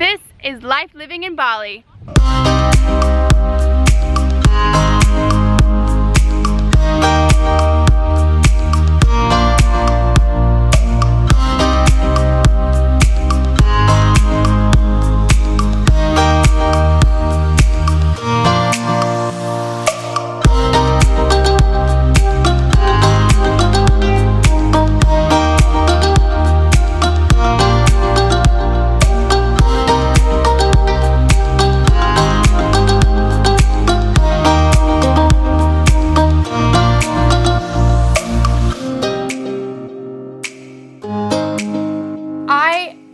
This is life living in Bali.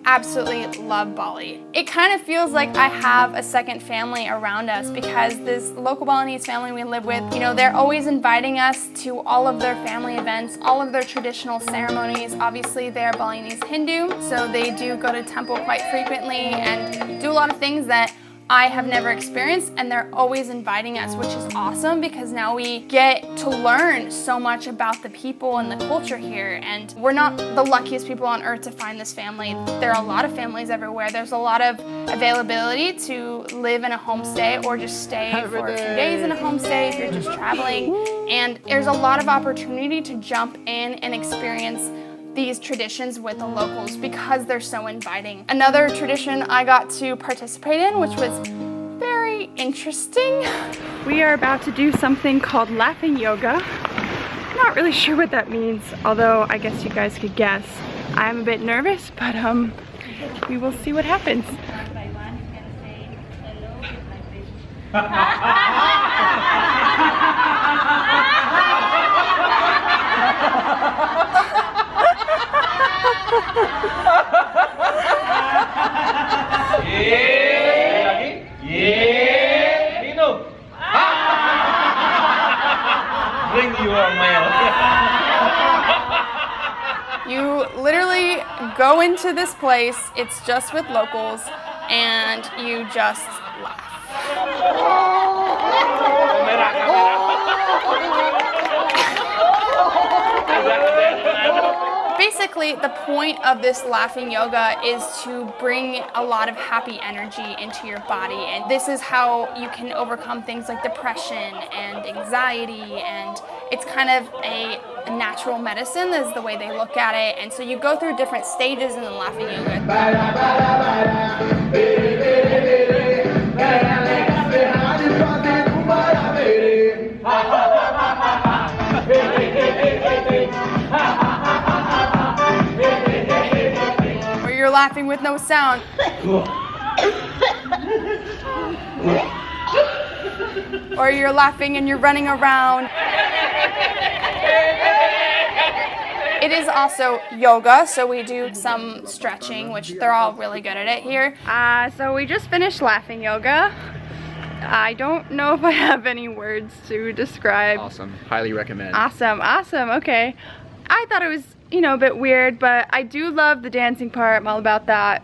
Absolutely love Bali. It kind of feels like I have a second family around us because this local Balinese family we live with, you know, they're always inviting us to all of their family events, all of their traditional ceremonies. Obviously, they're Balinese Hindu, so they do go to temple quite frequently and do a lot of things that I have never experienced, and they're always inviting us, which is awesome because now we get to learn so much about the people and the culture here. And we're not the luckiest people on earth to find this family. There are a lot of families everywhere. There's a lot of availability to live in a homestay or just stay for a few days in a homestay if you're just traveling. And there's a lot of opportunity to jump in and experience these traditions with the locals because they're so inviting. Another tradition I got to participate in, which was very interesting. We are about to do something called laughing yoga. I'm not really sure what that means, although I guess you guys could guess. I'm a bit nervous, but we will see what happens. You literally go into this place, it's just with locals, and you just laugh. Basically, the point of this laughing yoga is to bring a lot of happy energy into your body, and this is how you can overcome things like depression and anxiety, and it's kind of a natural medicine is the way they look at it. And so you go through different stages in the laughing yoga. Or you're laughing with no sound. Or you're laughing and you're running around. It is also yoga, so we do some stretching, which they're all really good at it here. So we just finished laughing yoga. I don't know if I have any words to describe. Awesome. Highly recommend. Awesome. Awesome. Okay. I thought it was, you know, a bit weird, but I do love the dancing part. I'm all about that.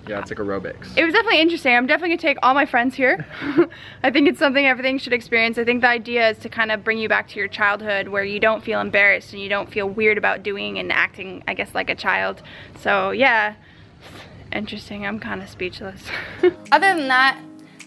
Yeah, it's like aerobics. It was definitely interesting. I'm definitely gonna take all my friends here. I think it's something everything should experience. I think the idea is to kind of bring you back to your childhood where you don't feel embarrassed and you don't feel weird about doing and acting, I guess, like a child. So yeah, interesting. I'm kind of speechless. Other than that,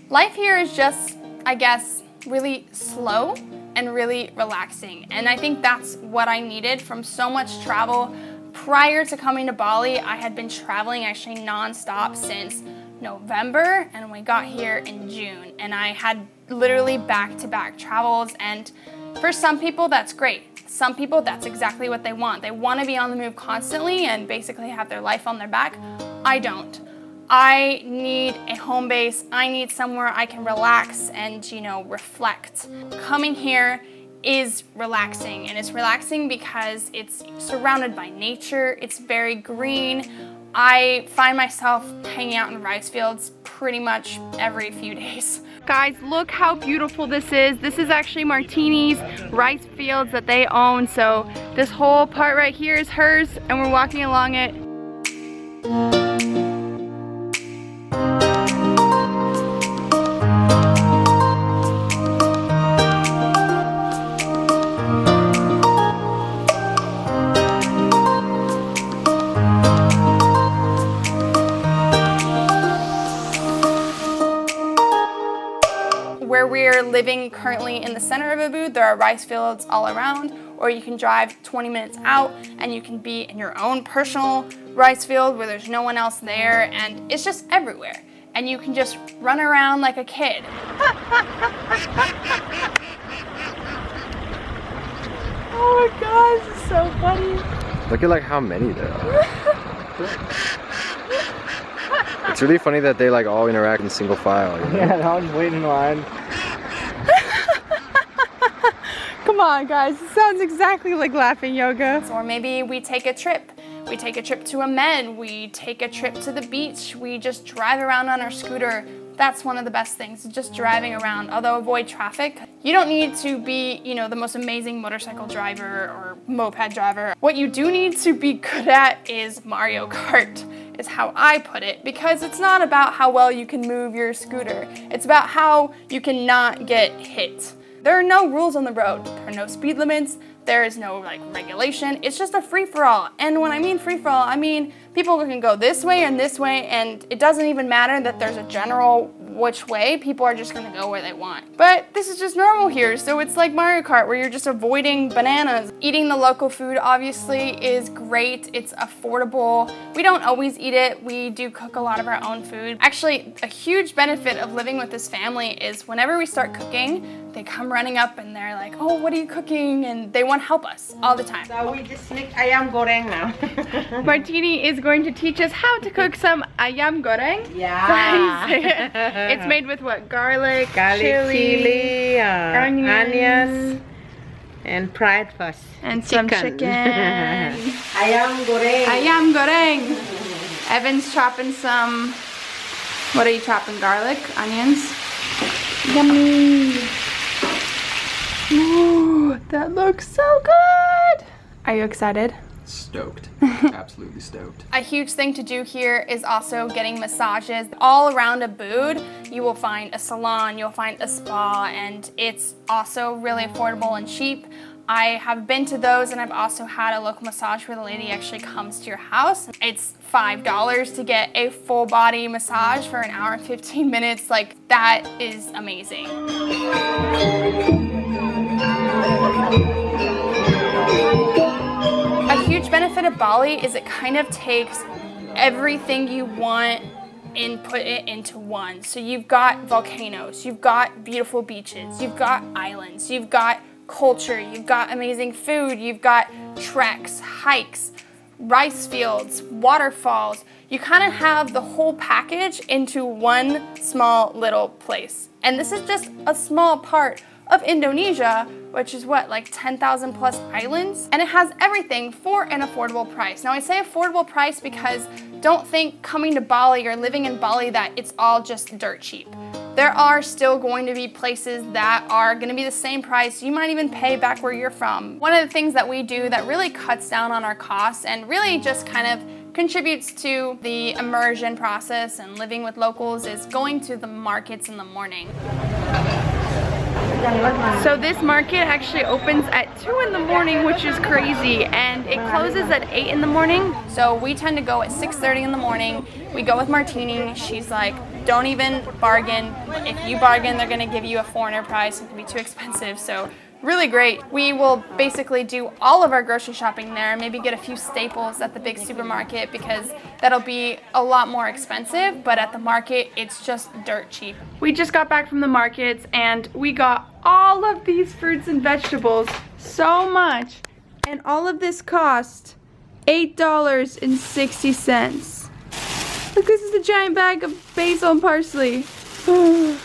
life here is just, I guess, really slow and really relaxing. And I think that's what I needed from so much travel. Prior to coming to Bali, I had been traveling actually non-stop since November, and we got here in June. And I had literally back-to-back travels, and for some people that's great. Some people that's exactly what they want. They want to be on the move constantly and basically have their life on their back. I don't. I need a home base. I need somewhere I can relax and, you know, reflect. Coming here is relaxing, and it's relaxing because it's surrounded by nature. It's very green. I find myself hanging out in rice fields pretty much every few days. Guys, look how beautiful this is. This is actually Martini's rice fields that they own. So this whole part right here is hers, and we're walking along it. where we're living currently in the center of Ubud, there are rice fields all around, or you can drive 20 minutes out and you can be in your own personal rice field where there's no one else there, and it's just everywhere. And you can just run around like a kid. Oh my gosh, this is so funny. Look at like how many there are. It's really funny that they like all interact in single file. You know? Yeah, they're all just waiting in line. Come on guys, it sounds exactly like laughing yoga. Or maybe we take a trip. We take a trip to Ahmed, we take a trip to the beach, we just drive around on our scooter. That's one of the best things, just driving around, although avoid traffic. You don't need to be, you know, the most amazing motorcycle driver or moped driver. What you do need to be good at is Mario Kart, is how I put it, because it's not about how well you can move your scooter. It's about how you can not get hit. There are no rules on the road. There are no speed limits. There is no like regulation. It's just a free-for-all. And when I mean free-for-all, I mean people can go this way and this way, and it doesn't even matter that there's a general which way. People are just gonna go where they want. But this is just normal here, so it's like Mario Kart where you're just avoiding bananas. Eating the local food obviously is great. It's affordable. We don't always eat it. We do cook a lot of our own food. Actually, a huge benefit of living with this family is whenever we start cooking, they come running up and they're like, oh, what are you cooking? And they want to help us all the time. So we just make Ayam Goreng now. Martini is going to teach us how to cook some Ayam Goreng. Yeah. It's made with what? Garlic, chili, onions, onions, and fried fish. and some chicken. Ayam Goreng. Ayam Goreng. Evan's chopping some, what are you chopping? Garlic, onions? Yummy. Ooh, that looks so good. Are you excited? Stoked. Absolutely stoked. A huge thing to do here is also getting massages. All around Ubud, you will find a salon, you'll find a spa, and it's also really affordable and cheap. I have been to those, and I've also had a local massage where the lady actually comes to your house. It's $5 to get a full body massage for an hour and 15 minutes. Like, that is amazing. A huge benefit of Bali is it kind of takes everything you want and put it into one. So you've got volcanoes, you've got beautiful beaches, you've got islands, you've got culture, you've got amazing food, you've got treks, hikes, rice fields, waterfalls. You kind of have the whole package into one small little place. And this is just a small part of Indonesia, which is what, like 10,000 plus islands? And it has everything for an affordable price. Now I say affordable price because don't think coming to Bali or living in Bali that it's all just dirt cheap. There are still going to be places that are going to be the same price. You might even pay back where you're from. One of the things that we do that really cuts down on our costs and really just kind of contributes to the immersion process and living with locals is going to the markets in the morning. So this market actually opens at 2 in the morning, which is crazy, and it closes at 8 in the morning. So we tend to go at 6:30 in the morning. We go with Martini. She's like, don't even bargain. If you bargain, they're gonna give you a foreigner price. It can be too expensive. So really great. We will basically do all of our grocery shopping there, maybe get a few staples at the big supermarket because that'll be a lot more expensive, but at the market, it's just dirt cheap. We just got back from the markets and we got all of these fruits and vegetables, so much. And all of this cost $8.60. Look, this is a giant bag of basil and parsley. Oh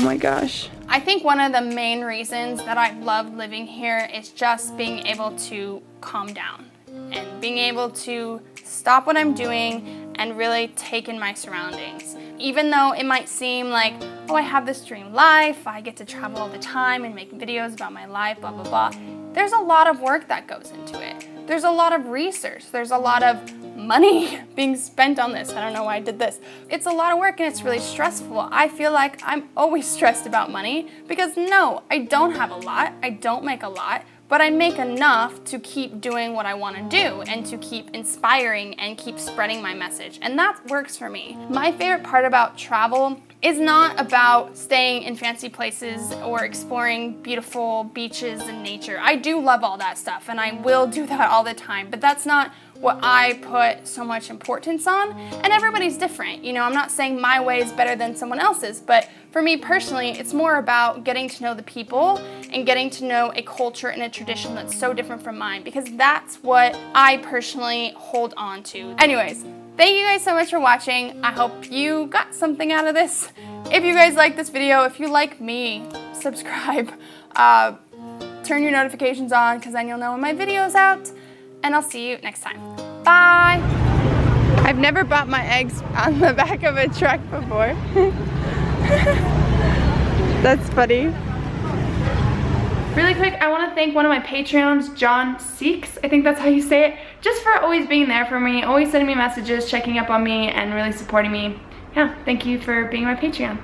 my gosh. I think one of the main reasons that I love living here is just being able to calm down and being able to stop what I'm doing and really take in my surroundings. Even though it might seem like, oh, I have this dream life, I get to travel all the time and make videos about my life, blah, blah, blah. There's a lot of work that goes into it. There's a lot of research. There's a lot of money being spent on this. I don't know why I did this. It's a lot of work and it's really stressful. I feel like I'm always stressed about money because no, I don't have a lot. I don't make a lot, but I make enough to keep doing what I want to do and to keep inspiring and keep spreading my message. And that works for me. My favorite part about travel is not about staying in fancy places or exploring beautiful beaches and nature. I do love all that stuff and I will do that all the time, but that's not what I put so much importance on. And everybody's different. You know, I'm not saying my way is better than someone else's, but for me personally, it's more about getting to know the people and getting to know a culture and a tradition that's so different from mine, because that's what I personally hold on to. Anyways, thank you guys so much for watching. I hope you got something out of this. If you guys like this video, if you like me, subscribe. Turn your notifications on, because then you'll know when my video's out. And I'll see you next time. Bye! I've never bought my eggs on the back of a truck before. That's funny. Really quick, I want to thank one of my Patreons, John Seeks, I think that's how you say it, just for always being there for me, always sending me messages, checking up on me, and really supporting me. Yeah, thank you for being my Patreon.